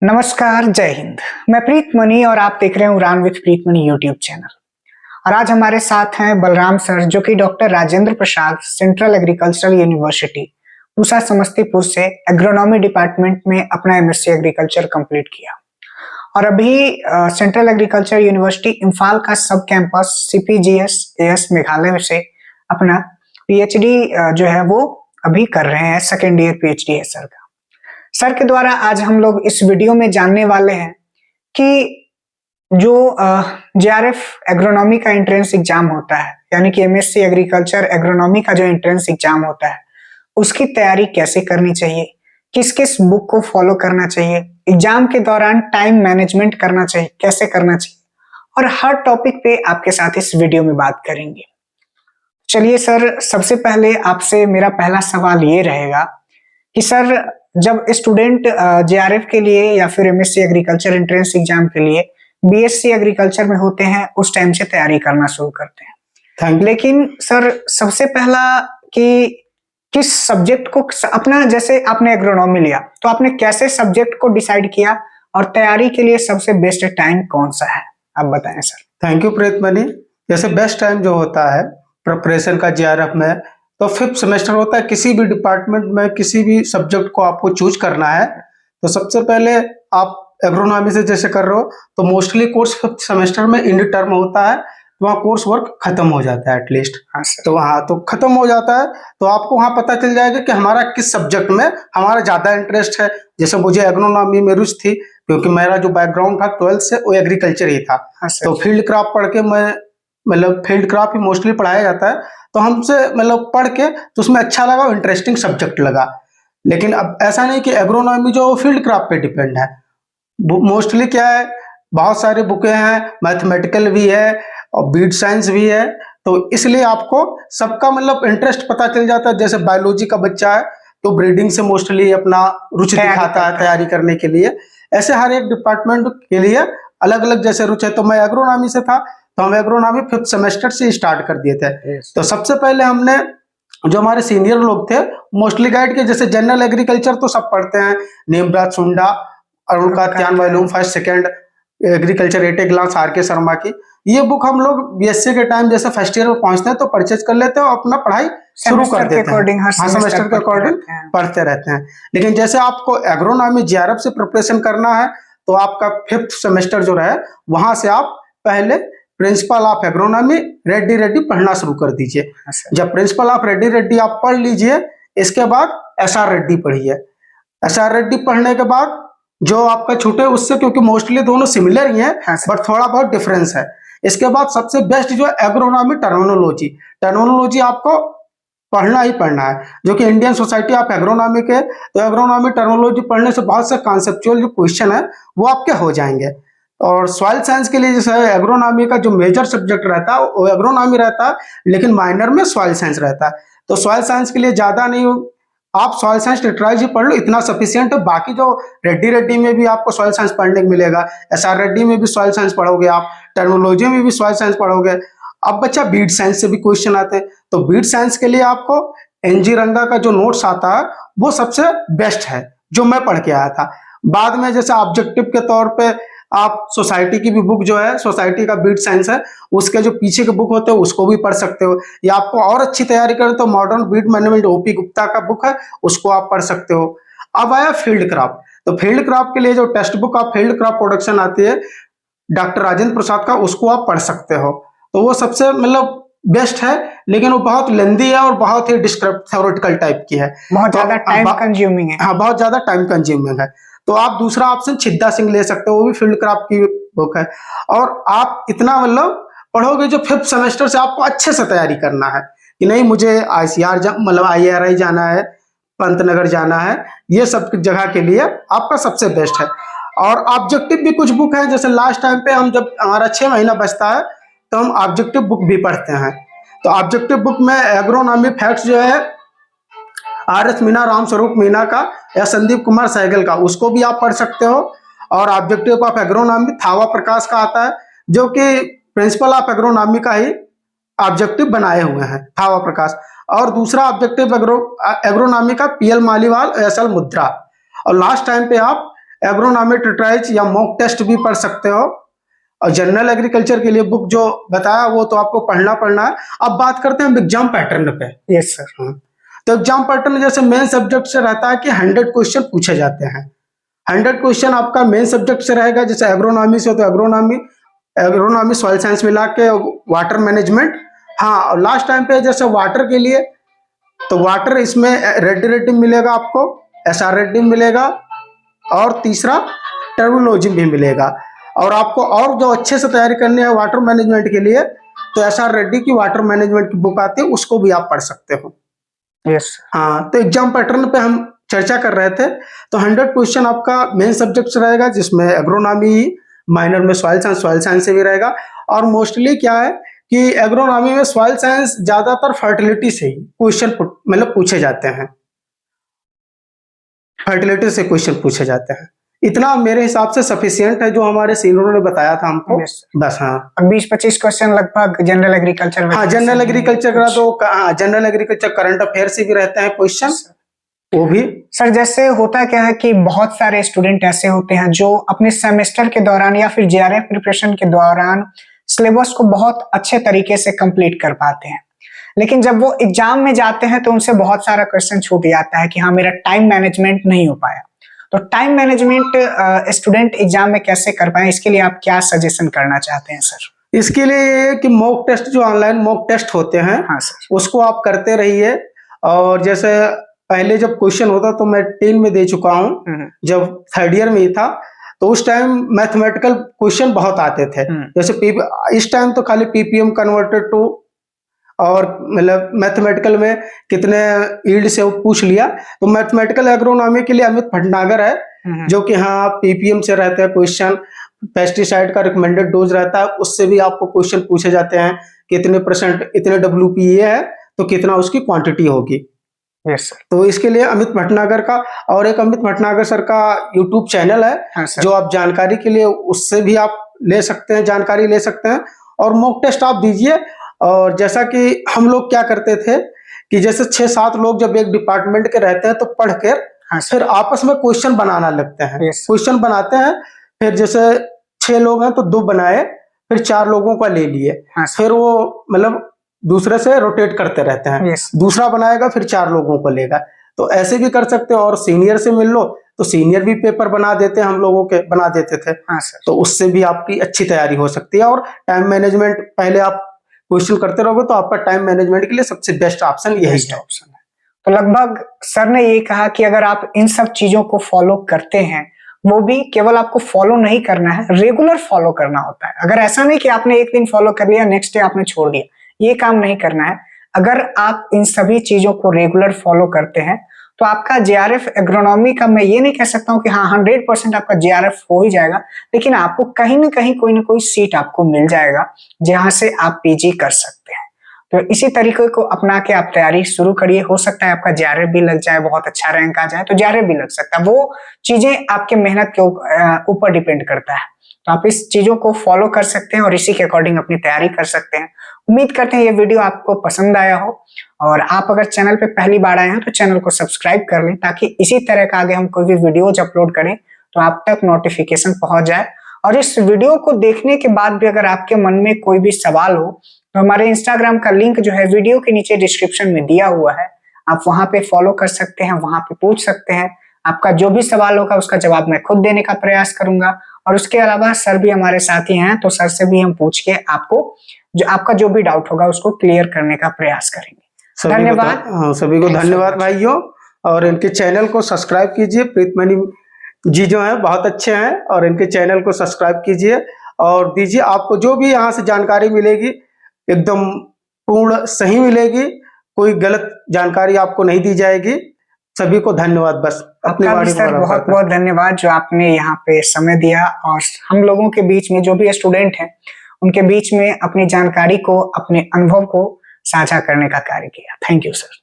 नमस्कार, जय हिंद। मैं प्रीत मनी और आप देख रहे हैं Udaan with Preet Mani YouTube channel. और आज हमारे साथ हैं बलराम सर, जो कि doctor Rajendra Prasad central agricultural university Pusa Samastipur से एग्रोनॉमी डिपार्टमेंट में अपना एमएससी एग्रीकल्चर कंप्लीट किया और अभी सेंट्रल एग्रीकल्चर यूनिवर्सिटी इम्फाल का सब कैंपस सीपीजीएस एएस मेघालय से अपना पीएचडी जो है वो अभी कर रहे हैं। सेकेंड ईयर पीएचडी है सर का। सर के द्वारा आज हम लोग इस वीडियो में जानने वाले हैं कि जो जेआरएफ एग्रोनॉमी का एंट्रेंस एग्जाम होता है, यानी कि एमएससी एग्रीकल्चर एग्रोनॉमी का जो एंट्रेंस एग्जाम होता है, उसकी तैयारी कैसे करनी चाहिए, किस किस बुक को फॉलो करना चाहिए, एग्जाम के दौरान टाइम मैनेजमेंट करना चाहिए, कैसे करना चाहिए, और हर टॉपिक पे आपके साथ इस वीडियो में बात करेंगे। चलिए सर, सबसे पहले आपसे मेरा पहला सवाल ये रहेगा कि सर, जब स्टूडेंट जेआरएफ के लिए या फिर एमएससी एग्रीकल्चर एंट्रेंस एग्जाम के लिए बीएससी एग्रीकल्चर में होते हैं, उस टाइम से तैयारी करना शुरू करते हैं। लेकिन सर, सबसे पहला कि किस सब्जेक्ट को अपना, जैसे आपने एग्रोनॉमी लिया तो आपने कैसे सब्जेक्ट को डिसाइड किया और तैयारी के लिए सबसे बेस्ट टाइम कौन सा है, आप बताएं sir. Thank you Preet money. जैसे बेस्ट टाइम जो होता है प्रिपरेशन का जेआरएफ में, तो 5th सेमेस्टर होता है। किसी भी डिपार्टमेंट में किसी भी सब्जेक्ट को आपको चूज करना है तो सबसे पहले आप एग्रोनॉमी से जैसे कर रहे हो तो मोस्टली कोर्स 5th सेमेस्टर में इंड टर्म होता है, वहाँ कोर्स वर्क खत्म हो जाता है एटलीस्ट। तो वहाँ तो खत्म हो जाता है तो आपको वहाँ पता चल जाएगा कि हमारा किस सब्जेक्ट में हमारा ज़्यादा इंटरेस्ट है। जैसे मुझे एग्रोनॉमी में रुचि थी क्योंकि मेरा जो बैकग्राउंड था 12th से वो एग्रीकल्चर ही था। तो फील्ड क्राफ्ट पढ़ के मैं फील्ड क्राफ्ट ही मोस्टली पढ़ाया जाता है, तो हमसे पढ़ के तो उसमें अच्छा लगा, इंटरेस्टिंग सब्जेक्ट लगा। लेकिन अब ऐसा नहीं कि एग्रोनॉमी जो फील्ड क्राफ्ट पे डिपेंड है। मोस्टली क्या है, बहुत सारी बुकें हैं, मैथमेटिकल भी है और बीट साइंस भी है, तो इसलिए आपको सबका इंटरेस्ट पता चल जाता है। जैसे बायोलॉजी का बच्चा है तो ब्रीडिंग से मोस्टली अपना रुचि दिखाता है तैयारी करने के लिए। ऐसे हर एक डिपार्टमेंट के लिए अलग अलग जैसे रुचि है। तो मैं एग्रोनॉमी से था तो हम एग्रोनॉमी 5th सेमेस्टर से स्टार्ट कर दिए थे। तो सबसे पहले हमने जो हमारे सीनियर लोग थे मोस्टली गाइड किए। जैसे जनरल एग्रीकल्चर तो सब पढ़ते हैं, नीमराज सुंडा, अरुण का त्यान volume, first second agriculture at a glance R K Sharma की। ये बुक हम लोग बीएससी के टाइम जैसे फर्स्ट ईयर में पहुंचते हैं तो परचेज कर लेते हैं और अपना पढ़ाई शुरू कर देते हैं। हाँ, सेमेस्टर के अकॉर्डिंग पढ़ते रहते हैं। लेकिन जैसे आपको एग्रोनॉमी जेआरएफ से प्रिपरेशन करना है तो आपका 5th सेमेस्टर जो रहे वहां से आप पहले प्रिंसिपल ऑफ एग्रोनॉमी रेड्डी पढ़ना शुरू कर दीजिए। जब प्रिंसिपल ऑफ रेड्डी आप पढ़ लीजिए, इसके बाद एसआर रेड्डी पढ़िए। एसआर रेड्डी पढ़ने के बाद जो आपका छूटे उससे, क्योंकि मोस्टली दोनों सिमिलर ही हैं बट थोड़ा बहुत डिफरेंस है। इसके बाद सबसे बेस्ट जो एग्रोनॉमी टर्मिनोलॉजी आपको पढ़ना ही पढ़ना है, जो कि इंडियन सोसाइटी ऑफ एग्रोनॉमी के। तो एग्रोनॉमी टर्मिनोलॉजी पढ़ने से बहुत से कॉन्सेप्चुअल जो क्वेश्चन है वो आपके हो जाएंगे। और सॉइल साइंस के लिए जैसे एग्रोनॉमी का जो मेजर सब्जेक्ट रहता है वो एग्रोनॉमी रहता है, लेकिन माइनर में सॉइल साइंस रहता है। तो सॉइल साइंस के लिए ज्यादा नहीं, आप सॉइल साइंस लिटरेचर पढ़ लो, इतना सफिशियंट है। बाकी जो रेड्डी में भी आपको सॉइल साइंस पढ़ने को मिलेगा, एसआर रेड्डी में भी सॉइल साइंस पढ़ोगे, आप टर्मिनोलॉजी में भी सॉइल साइंस पढ़ोगे। अब बच्चा बीट साइंस से भी क्वेश्चन आते हैं, तो बीट साइंस के लिए आपको एनजी रंगा का जो नोट्स आता है वो सबसे बेस्ट है, जो मैं पढ़ के आया था। बाद में जैसे ऑब्जेक्टिव के तौर पे आप सोसाइटी की भी बुक जो है, सोसाइटी का बीट साइंस है, उसके जो पीछे के बुक होते हैं उसको भी पढ़ सकते हो। या आपको और अच्छी तैयारी करें तो modern beat management OP Gupta का बुक है, उसको आप पढ़ सकते हो। अब आया फील्ड क्राफ्ट, तो फील्ड क्राफ्ट के लिए जो text book of field craft production आती है डॉक्टर राजेंद्र प्रसाद का, उसको आप पढ़ सकते हो। तो वो सबसे बेस्ट है, लेकिन वो बहुत लेंदी है और बहुत ही थ्योरेटिकल टाइप की है, बहुत ज्यादा टाइम कंज्यूमिंग है। हाँ, बहुत ज्यादा टाइम कंज्यूमिंग है। तो आप दूसरा ऑप्शन छिद्दा सिंह ले सकते हो, वो भी फील्ड क्राफ्ट की बुक है। और आप इतना पढ़ोगे जो 5th सेमेस्टर से आपको अच्छे से तैयारी करना है कि नहीं मुझे आईसीआर IRI जाना है, पंतनगर जाना है, ये सब जगह के लिए आपका सबसे बेस्ट है। और ऑब्जेक्टिव भी कुछ बुक है, जैसे लास्ट टाइम पे हम जब हमारा 6 महीना बचता है तो हम ऑब्जेक्टिव बुक भी पढ़ते हैं। तो ऑब्जेक्टिव बुक में एग्रोनॉमी फैक्ट्स जो है RS मीना, राम स्वरूप मीना का या संदीप कुमार सहगल का, उसको भी आप पढ़ सकते हो। और ऑब्जेक्टिव ऑफ एग्रोनॉमी थावा प्रकाश का आता है, जो कि प्रिंसिपल ऑफ एग्रोनॉमी का ही ऑब्जेक्टिव बनाए हुए हैं, थावा प्रकाश। और दूसरा ऑब्जेक्टिव एग्रोनॉमी का PL मालीवाल, SL मुद्रा। और लास्ट टाइम पे आप एग्रोनॉमी ट्रेटाइज या मॉक टेस्ट भी पढ़ सकते हो। और जनरल एग्रीकल्चर के लिए बुक जो बताया वो तो आपको पढ़ना है। अब बात करते हैं एग्जाम पैटर्न पे। Yes sir. तो एग्जाम पैटर्न जैसे मेन सब्जेक्ट से रहता है कि 100 क्वेश्चन पूछे जाते हैं। 100 क्वेश्चन आपका मेन सब्जेक्ट से रहेगा। जैसे एग्रोनॉमी से तो एग्रोनॉमी सॉइल साइंस मिला के वाटर मैनेजमेंट। हाँ, और लास्ट टाइम पे जैसे वाटर के लिए तो वाटर इसमें रेड मिलेगा आपको, SR रेड्डी मिलेगा, और तीसरा टर्मिनोलॉजी भी मिलेगा। और आपको और जो अच्छे से तैयारी करनी है वाटर मैनेजमेंट के लिए तो SR रेड्डी की वाटर मैनेजमेंट की बुक आती है, उसको भी आप पढ़ सकते हो। यस। हाँ, तो एग्जाम पैटर्न पे हम चर्चा कर रहे थे। तो 100 क्वेश्चन आपका मेन सब्जेक्ट से रहेगा, जिसमें एग्रोनॉमी, माइनर में सॉइल साइंस से भी रहेगा। और मोस्टली क्या है कि एग्रोनॉमी में सॉइल साइंस ज्यादातर फर्टिलिटी से ही क्वेश्चन मतलब पूछे जाते हैं। फर्टिलिटी से क्वेश्चन पूछे जाते हैं। इतना मेरे हिसाब से सफिशियंट है जो हमारे सीनियरों ने बताया था हमको। Yes. बस हाँ, 20-25 क्वेश्चन लगभग जनरल एग्रीकल्चर में। हाँ जनरल एग्रीकल्चर का तो हाँ, जनरल एग्रीकल्चर करंट अफेयर से भी रहते हैं क्वेश्चन, वो भी। सर जैसे होता क्या है कि बहुत सारे स्टूडेंट ऐसे होते हैं जो अपने सेमेस्टर के दौरान या फिर JRF प्रिपरेशन के दौरान सिलेबस को बहुत अच्छे तरीके से कंप्लीट कर पाते हैं, लेकिन जब वो एग्जाम में जाते हैं तो उनसे बहुत सारा क्वेश्चन छूट जाता है कि हाँ मेरा टाइम मैनेजमेंट नहीं हो पाया। तो टाइम मैनेजमेंट स्टूडेंट एग्जाम में कैसे कर पाए, इसके लिए आप क्या सजेशन करना चाहते हैं सर? इसके लिए ये कि मॉक टेस्ट, जो ऑनलाइन मॉक टेस्ट होते हैं, हाँ सर, उसको आप करते रहिए। और जैसे पहले जब क्वेश्चन होता तो मैं 10 में दे चुका हूँ, जब 3rd ईयर में ही था तो उस टाइम मैथमेटिकल क्वेश्चन बहुत आते थे। जैसे इस टाइम तो खाली PPM कन्वर्टेड टू और मतलब मैथमेटिकल में कितने यील्ड से वो पूछ लिया। तो मैथमेटिकल एग्रोनॉमी के लिए अमित भटनागर है जो कि हाँ PPM से रहते हैं क्वेश्चन। पेस्टिसाइड का रिकमेंडेड डोज रहता है, उससे भी आपको क्वेश्चन पूछे जाते हैं कितने % इतने WPA है तो कितना उसकी क्वांटिटी होगी। Yes sir. तो इसके लिए अमित भटनागर का, और एक अमित भटनागर सर का YouTube चैनल है। हाँ सर। जो आप जानकारी के लिए उससे भी आप ले सकते हैं, जानकारी ले सकते हैं। और मॉक टेस्ट आप दीजिए। और जैसा कि हम लोग क्या करते थे कि जैसे 6-7 लोग जब एक डिपार्टमेंट के रहते हैं तो पढ़ कर फिर आपस में क्वेश्चन बनाना लगते हैं। क्वेश्चन बनाते हैं, फिर जैसे 6 लोग हैं तो 2 बनाए, फिर 4 लोगों का ले लिए। फिर वो मतलब दूसरे से रोटेट करते रहते हैं। दूसरा बनाएगा फिर 4 लोगों को लेगा। तो ऐसे भी कर सकते हो। और सीनियर से मिल लो तो सीनियर भी पेपर बना देते हैं, हम लोगों के बना देते थे। तो उससे भी आपकी अच्छी तैयारी हो सकती है। और टाइम मैनेजमेंट पहले आप क्वेश्चन करते रहोगे तो आपका टाइम मैनेजमेंट के लिए सबसे बेस्ट ऑप्शन यही है। तो लगभग सर ने ये कहा कि अगर आप इन सब चीजों को फॉलो करते हैं, वो भी केवल आपको फॉलो नहीं करना है, रेगुलर फॉलो करना होता है। अगर ऐसा नहीं कि आपने एक दिन फॉलो कर लिया, नेक्स्ट डे आपने छोड़ दिया, ये काम नहीं करना है। अगर आप इन सभी चीजों को रेगुलर फॉलो करते हैं तो आपका JRF एग्रोनॉमी का, मैं ये नहीं कह सकता हूँ कि हाँ 100% आपका JRF हो ही जाएगा, लेकिन आपको कहीं ना कहीं कोई ना कोई सीट आपको मिल जाएगा जहां से आप PG कर सकते हैं। तो इसी तरीके को अपना के आप तैयारी शुरू करिए। हो सकता है आपका JRF भी लग जाए, बहुत अच्छा रैंक आ जाए तो JRF भी लग सकता है। वो चीजें आपके मेहनत के ऊपर डिपेंड करता है। तो आप इस चीजों को फॉलो कर सकते हैं और इसी के अकॉर्डिंग अपनी तैयारी कर सकते हैं। उम्मीद करते हैं ये वीडियो आपको पसंद आया हो, और आप अगर चैनल पे पहली बार आए हैं तो चैनल को सब्सक्राइब कर लें ताकि इसी तरह का आगे हम कोई भी वीडियोज अपलोड करें तो आप तक नोटिफिकेशन पहुंच जाए। और इस वीडियो को देखने के बाद भी अगर आपके मन में कोई भी सवाल हो तो हमारे इंस्टाग्राम का लिंक जो है वीडियो के नीचे डिस्क्रिप्शन में दिया हुआ है, आप वहां पे फॉलो कर सकते हैं, वहां पे पूछ सकते हैं। आपका जो भी सवाल होगा उसका जवाब मैं खुद देने का प्रयास करूंगा। और उसके अलावा सर भी हमारे साथी हैं तो सर से भी हम पूछ के आपको जो आपका जो भी डाउट होगा उसको क्लियर करने का प्रयास करेंगे। धन्यवाद। सभी को धन्यवाद भाइयों। और इनके चैनल को सब्सक्राइब कीजिए। प्रीतमणि जी जो है बहुत अच्छे हैं, और इनके चैनल को सब्सक्राइब कीजिए और दीजिए। आपको जो भी यहाँ से जानकारी मिलेगी एकदम पूर्ण सही मिलेगी, कोई गलत जानकारी आपको नहीं दी जाएगी। सभी को धन्यवाद। बस अपनी वाणी सर बहुत बहुत धन्यवाद जो आपने यहाँ पे समय दिया और हम लोगों के बीच में जो भी स्टूडेंट हैं उनके बीच में अपनी जानकारी को, अपने अनुभव को साझा करने का कार्य किया। Thank you sir.